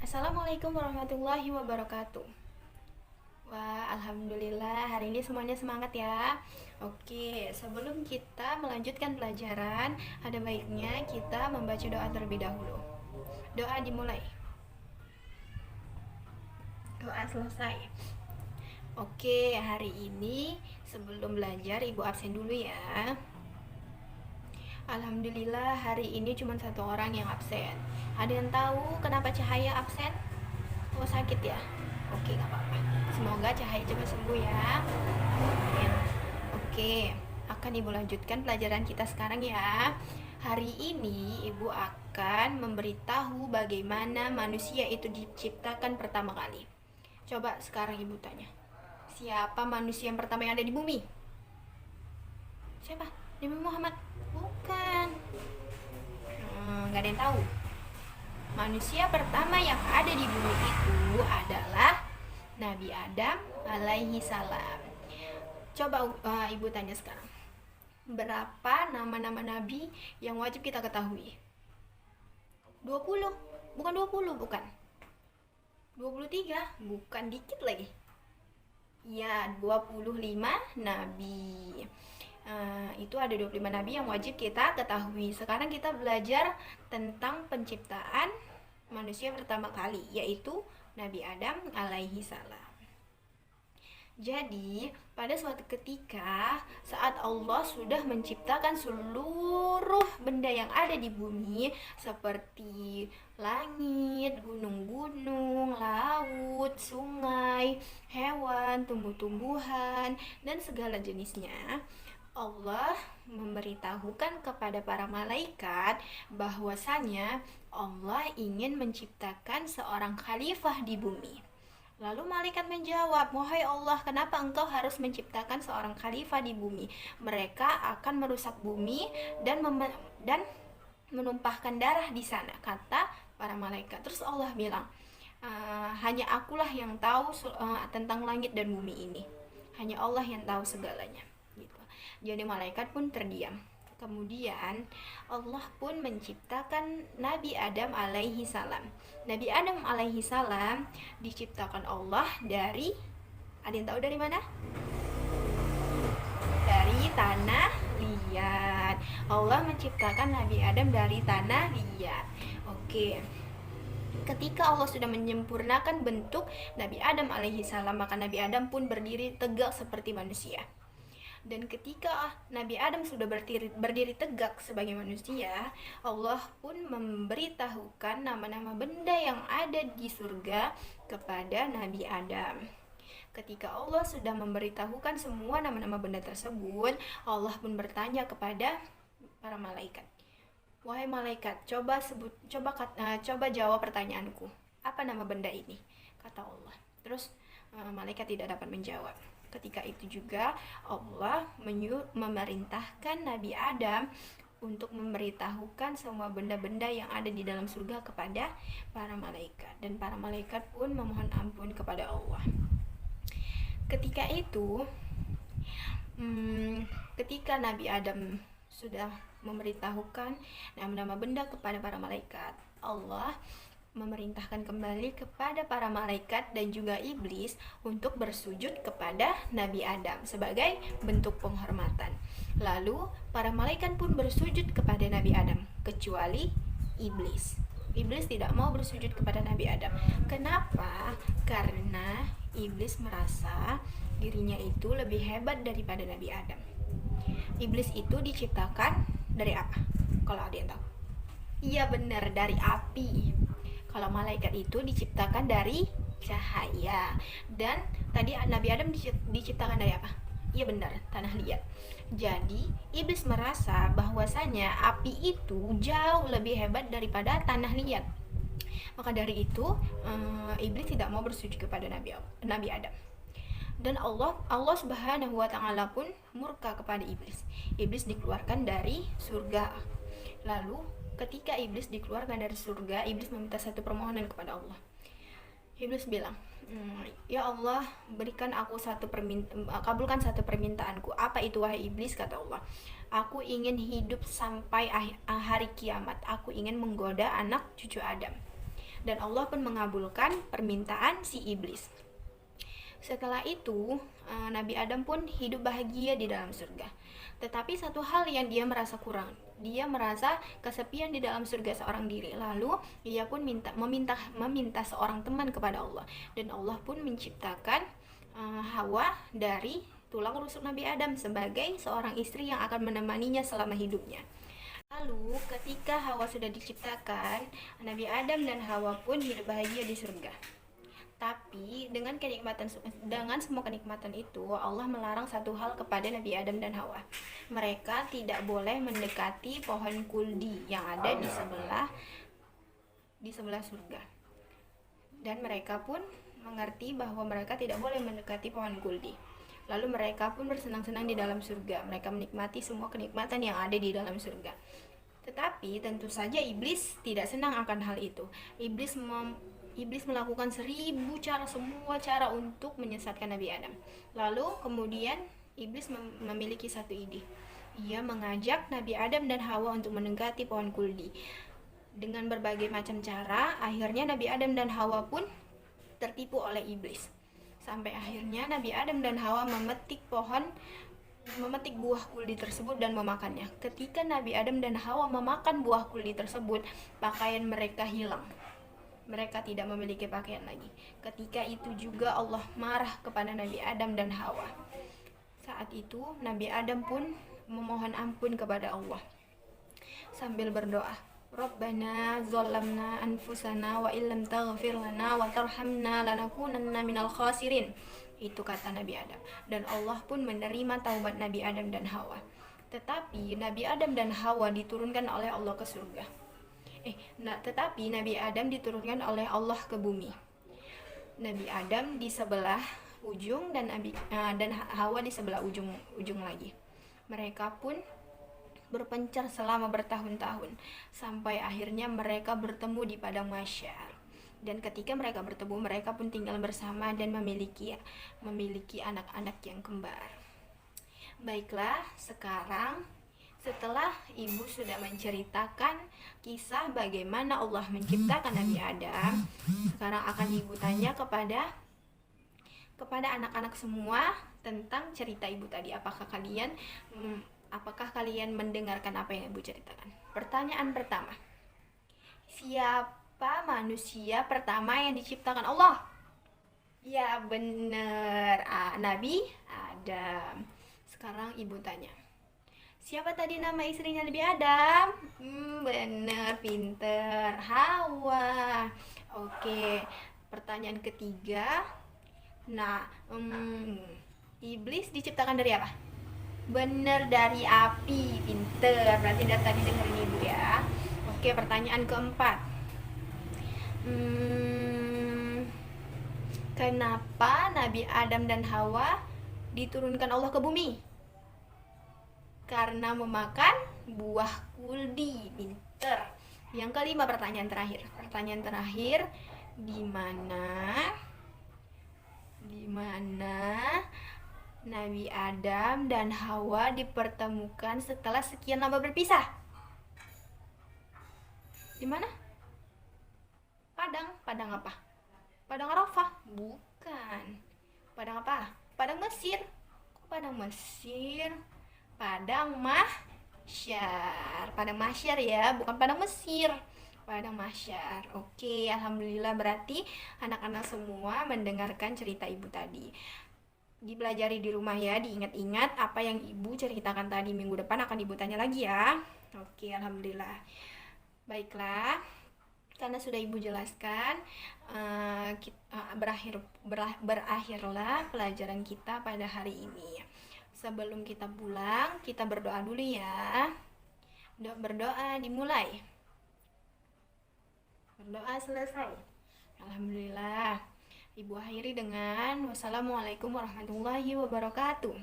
Assalamualaikum warahmatullahi wabarakatuh. Wah, alhamdulillah hari ini semuanya semangat ya. Oke, sebelum kita melanjutkan pelajaran, ada baiknya kita membaca doa terlebih dahulu. Doa dimulai. Doa selesai. Oke, hari ini sebelum belajar ibu absen dulu ya. Alhamdulillah hari ini cuma satu orang yang absen. Ada yang tahu kenapa Cahaya absen? Oh, sakit ya? Oke, nggak apa-apa. Semoga Cahaya cepat sembuh ya. Amin. Oke, akan ibu lanjutkan pelajaran kita sekarang ya. Hari ini ibu akan memberitahu bagaimana manusia itu diciptakan pertama kali. Coba sekarang ibu tanya, siapa manusia yang pertama yang ada di bumi? Siapa? Nabi Muhammad? Bukan. Nggak ada yang tahu. Manusia pertama yang ada di bumi itu adalah Nabi Adam alaihi salam. Coba ibu tanya sekarang, berapa nama-nama nabi yang wajib kita ketahui? 20? Bukan 20, bukan. 23? Bukan, dikit lagi. Ya, 25 nabi. Itu ada 25 nabi yang wajib kita ketahui. Sekarang kita belajar tentang penciptaan manusia pertama kali, yaitu Nabi Adam alaihi salam. Jadi, pada suatu ketika saat Allah sudah menciptakan seluruh benda yang ada di bumi, seperti langit, gunung-gunung, laut, sungai, hewan, tumbuh-tumbuhan, dan segala jenisnya, Allah memberitahukan kepada para malaikat bahwasanya Allah ingin menciptakan seorang khalifah di bumi. Lalu malaikat menjawab, "Wahai Allah, kenapa engkau harus menciptakan seorang khalifah di bumi? Mereka akan merusak bumi dan menumpahkan darah di sana," kata para malaikat. Terus Allah bilang, "Hanya akulah yang tahu tentang langit dan bumi ini. Hanya Allah yang tahu segalanya." Gitu. Jadi malaikat pun terdiam. Kemudian Allah pun menciptakan Nabi Adam alaihi salam. Nabi Adam alaihi salam diciptakan Allah dari, ada yang tahu dari mana? Dari tanah liat. Allah menciptakan Nabi Adam dari tanah liat. Oke. Ketika Allah sudah menyempurnakan bentuk Nabi Adam alaihi salam, maka Nabi Adam pun berdiri tegak seperti manusia. Dan ketika Nabi Adam sudah berdiri tegak sebagai manusia, Allah pun memberitahukan nama-nama benda yang ada di surga kepada Nabi Adam. Ketika Allah sudah memberitahukan semua nama-nama benda tersebut, Allah pun bertanya kepada para malaikat, "Wahai malaikat, coba jawab pertanyaanku. Apa nama benda ini?" Kata Allah. Terus malaikat tidak dapat menjawab. Ketika itu juga Allah memerintahkan Nabi Adam untuk memberitahukan semua benda-benda yang ada di dalam surga kepada para malaikat. Dan para malaikat pun memohon ampun kepada Allah. Ketika itu, ketika Nabi Adam sudah memberitahukan nama-nama benda kepada para malaikat, Allah memerintahkan kembali kepada para malaikat dan juga iblis untuk bersujud kepada Nabi Adam sebagai bentuk penghormatan. Lalu para malaikat pun bersujud kepada Nabi Adam, kecuali iblis. Iblis tidak mau bersujud kepada Nabi Adam. Kenapa? Karena iblis merasa dirinya itu lebih hebat daripada Nabi Adam. Iblis itu diciptakan dari apa? Kalau ada yang tahu? Iya benar, dari api. Kalau malaikat itu diciptakan dari cahaya. Dan tadi Nabi Adam diciptakan dari apa? Iya benar, tanah liat. Jadi iblis merasa bahwasanya api itu jauh lebih hebat daripada tanah liat. Maka dari itu iblis tidak mau bersujud kepada Nabi Adam. Dan Allah Subhanahu wa taala pun murka kepada iblis. Iblis dikeluarkan dari surga. Lalu ketika iblis dikeluarkan dari surga, iblis meminta satu permohonan kepada Allah. Iblis bilang, "Ya Allah, kabulkan satu permintaanku." "Apa itu wahai iblis?" kata Allah. "Aku ingin hidup sampai hari kiamat. Aku ingin menggoda anak cucu Adam." dan Allah pun mengabulkan permintaan si iblis. Setelah itu, Nabi Adam pun hidup bahagia di dalam surga. Tetapi satu hal yang dia merasa kurang, dia merasa kesepian di dalam surga seorang diri. Lalu ia pun meminta seorang teman kepada Allah, dan Allah pun menciptakan Hawa dari tulang rusuk Nabi Adam sebagai seorang istri yang akan menemaninya selama hidupnya. Lalu ketika Hawa sudah diciptakan, Nabi Adam dan Hawa pun hidup bahagia di surga. Tapi dengan semua kenikmatan itu, Allah melarang satu hal kepada Nabi Adam dan Hawa. Mereka tidak boleh mendekati pohon kuldi yang ada di sebelah surga. Dan mereka pun mengerti bahwa mereka tidak boleh mendekati pohon kuldi. Lalu mereka pun bersenang-senang di dalam surga. Mereka menikmati semua kenikmatan yang ada di dalam surga. Tetapi tentu saja iblis tidak senang akan hal itu. Iblis melakukan semua cara untuk menyesatkan Nabi Adam. Lalu kemudian iblis memiliki satu ide. Ia mengajak Nabi Adam dan Hawa untuk mendekati pohon kuldi. Dengan berbagai macam cara, akhirnya Nabi Adam dan Hawa pun tertipu oleh iblis. Sampai akhirnya Nabi Adam dan Hawa memetik buah kuldi tersebut dan memakannya. Ketika Nabi Adam dan Hawa memakan buah kuldi tersebut, pakaian mereka hilang. Mereka tidak memiliki pakaian lagi. Ketika itu juga Allah marah kepada Nabi Adam dan Hawa. Saat itu Nabi Adam pun memohon ampun kepada Allah sambil berdoa, Rabbana zalamna anfusana wa illam taghfir lana wa tarhamna lanakunanna minal khasirin. Itu kata Nabi Adam. Dan Allah pun menerima taubat Nabi Adam dan Hawa. Tetapi Nabi Adam dan Hawa diturunkan oleh Allah ke surga. Tetapi Nabi Adam diturunkan oleh Allah ke bumi. Nabi Adam di sebelah ujung dan Hawa di sebelah ujung lagi. Mereka pun berpencar selama bertahun-tahun sampai akhirnya mereka bertemu di padang mahsyar. Dan ketika mereka bertemu, mereka pun tinggal bersama dan memiliki anak-anak yang kembar. Baiklah, sekarang setelah ibu sudah menceritakan kisah bagaimana Allah menciptakan Nabi Adam, sekarang akan ibu tanya kepada anak-anak semua tentang cerita ibu tadi. Apakah kalian mendengarkan apa yang ibu ceritakan? Pertanyaan pertama, siapa manusia pertama yang diciptakan Allah? Ya benar, Nabi Adam. Sekarang ibu tanya, siapa tadi nama istrinya Nabi Adam? Bener, pinter, Hawa. Oke, pertanyaan ketiga. Iblis diciptakan dari apa? Bener, dari api. Pinter, berarti dari tadi dengerin ibu ya. Oke, pertanyaan keempat. Kenapa Nabi Adam dan Hawa diturunkan Allah ke bumi? Karena memakan buah kuldi. Pinter. Yang kelima, pertanyaan terakhir, di mana Nabi Adam dan Hawa dipertemukan setelah sekian lama berpisah? Di mana? Padang apa? Padang Arafah? Bukan. Padang apa? Padang Mesir. Kok Padang Mesir? Padang mahsyar ya, bukan padang Mesir. Padang mahsyar. Oke, alhamdulillah, berarti anak-anak semua mendengarkan cerita ibu tadi. Dipelajari di rumah ya, diingat-ingat apa yang ibu ceritakan tadi. Minggu depan akan ibu tanya lagi ya. Oke, alhamdulillah. Baiklah, karena sudah ibu jelaskan, berakhirlah pelajaran kita pada hari ini. Sebelum kita pulang, kita berdoa dulu ya. Berdoa dimulai. Berdoa selesai. Alhamdulillah. Ibu akhiri dengan wassalamualaikum warahmatullahi wabarakatuh.